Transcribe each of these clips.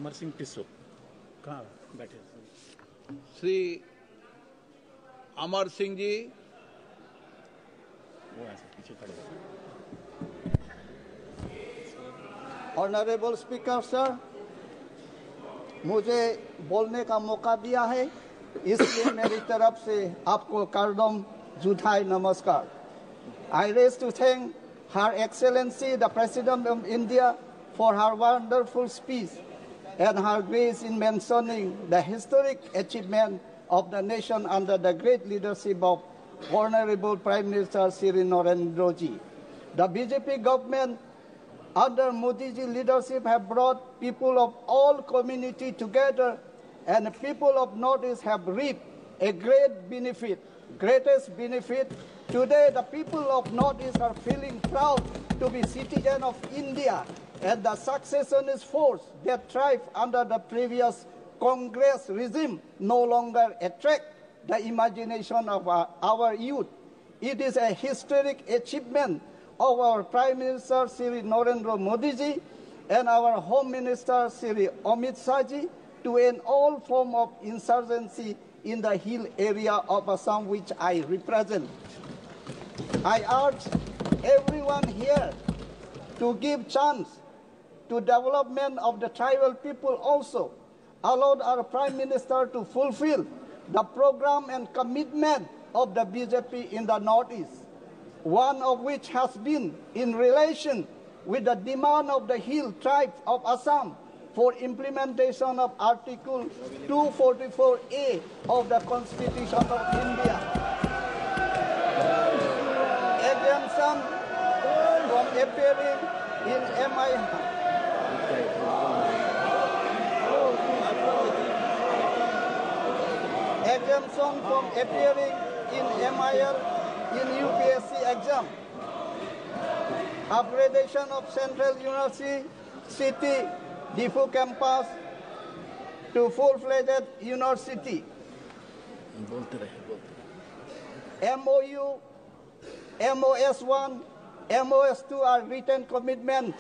अमरसिंह टिस्सो कहाँ बैठे? श्री अमर सिंह जी, वो ऐसे पीछे खड़े हैं। ऑनरेबल स्पीकर सर, मुझे बोलने का मौका दिया है, इसलिए मेरी तरफ से आपको करदम जुथाई नमस्कार। I raise to thank Her Excellency the President of India for her wonderful speech and her grace in mentioning the historic achievement of the nation under the great leadership of Honorable Prime Minister Shri Narendra Ji. The BJP government under Modi ji leadership have brought people of all community together, and the people of Northeast have reaped a greatest benefit. Today, the people of Northeast are feeling proud to be citizens of India, and the successionist force that thrived under the previous Congress regime no longer attract the imagination of our youth. It is a historic achievement of our Prime Minister Shri Narendra Modi ji and our Home Minister Shri Amit Shah ji to end all form of insurgency in the hill area of Assam, which I represent. I urge everyone here to give chance to development of the tribal people also, allowed our Prime Minister to fulfill the program and commitment of the BJP in the Northeast, one of which has been in relation with the demand of the hill tribes of Assam for implementation of Article 244A of the Constitution of India. Exemption from appearing in exemption from appearing in MIL in UPSC exam. Upgradation of Central University City Diffu campus to full-fledged university. MOU, MOS1, MOS2 are written commitment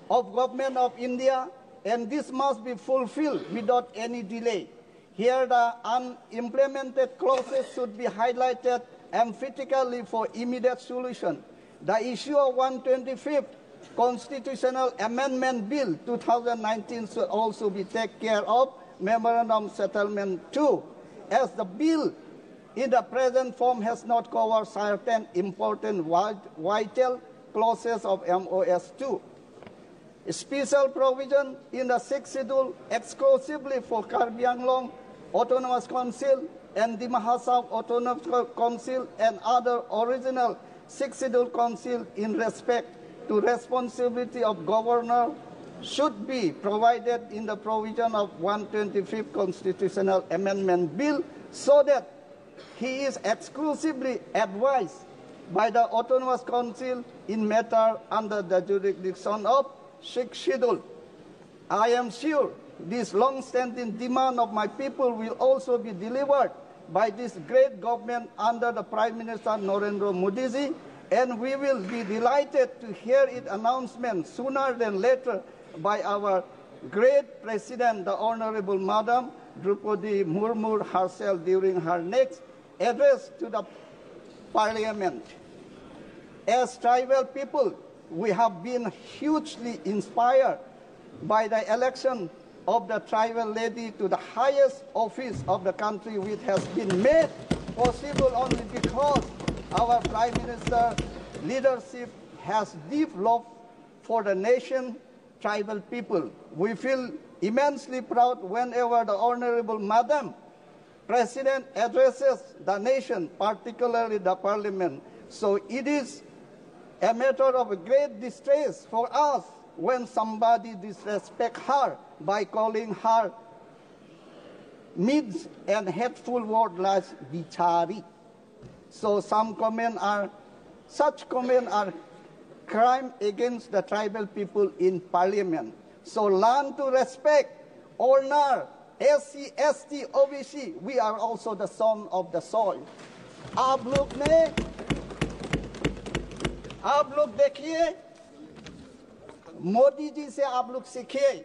of Government of India, and this must be fulfilled without any delay. Here the unimplemented clauses should be highlighted emphatically for immediate solution. The issue of 125th Constitutional Amendment Bill 2019 should also be taken care of, Memorandum Settlement 2, as the bill in the present form has not covered certain important vital clauses of MOS2. A special provision in the 6th schedule exclusively for Karbi Anglong Autonomous Council and the Mahasab Autonomous Council and other original 6th schedule council in respect to responsibility of governor should be provided in the provision of 125th Constitutional Amendment Bill, so that he is exclusively advised by the Autonomous Council in matter under the jurisdiction of 6th schedule. I am sure this long-standing demand of my people will also be delivered by this great government under the Prime Minister Narendra Modi ji, and we will be delighted to hear its announcement sooner than later by our great President, the Honorable Madam Draupadi Murmu herself during her next address to the Parliament. As tribal people, we have been hugely inspired by the election of the tribal lady to the highest office of the country, which has been made possible only because our Prime Minister leadership has deep love for the nation, tribal people. We feel immensely proud whenever the Honorable Madam President addresses the nation, particularly the Parliament. So it is a matter of great distress for us when somebody disrespects her by calling her means and hateful words like bichari. So such comments are crime against the tribal people in Parliament. So learn to respect, honor, SC, ST, OBC. We are also the son of the soil. आप लोग देखिए, मोदी जी से आप लोग सीखिए।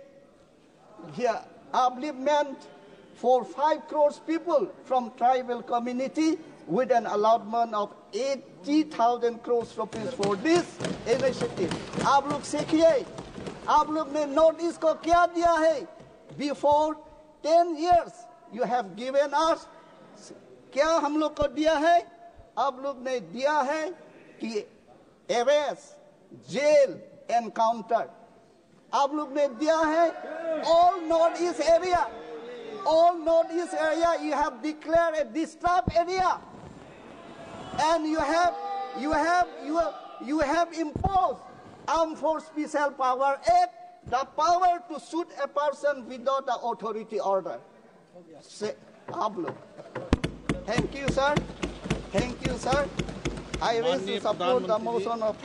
here upliftment for 5 crore people from tribal community with an allotment of 80,000 crore rupees for this initiative. आप लोग सीखिए, आप लोग ने नोटिस को क्या दिया है? Before 10 years you have given us, क्या हम लोग को दिया है? आप लोग ने दिया है कि arrest, jail, encounter. आप लोग ने दिया है all northeast area. All northeast area you have declared a disturbed area, and you have imposed Armed Force Special Power Act, the power to shoot a person without the authority order. Say, आप लोग. Thank you, sir. Thank you, sir. I raise to support the motion of.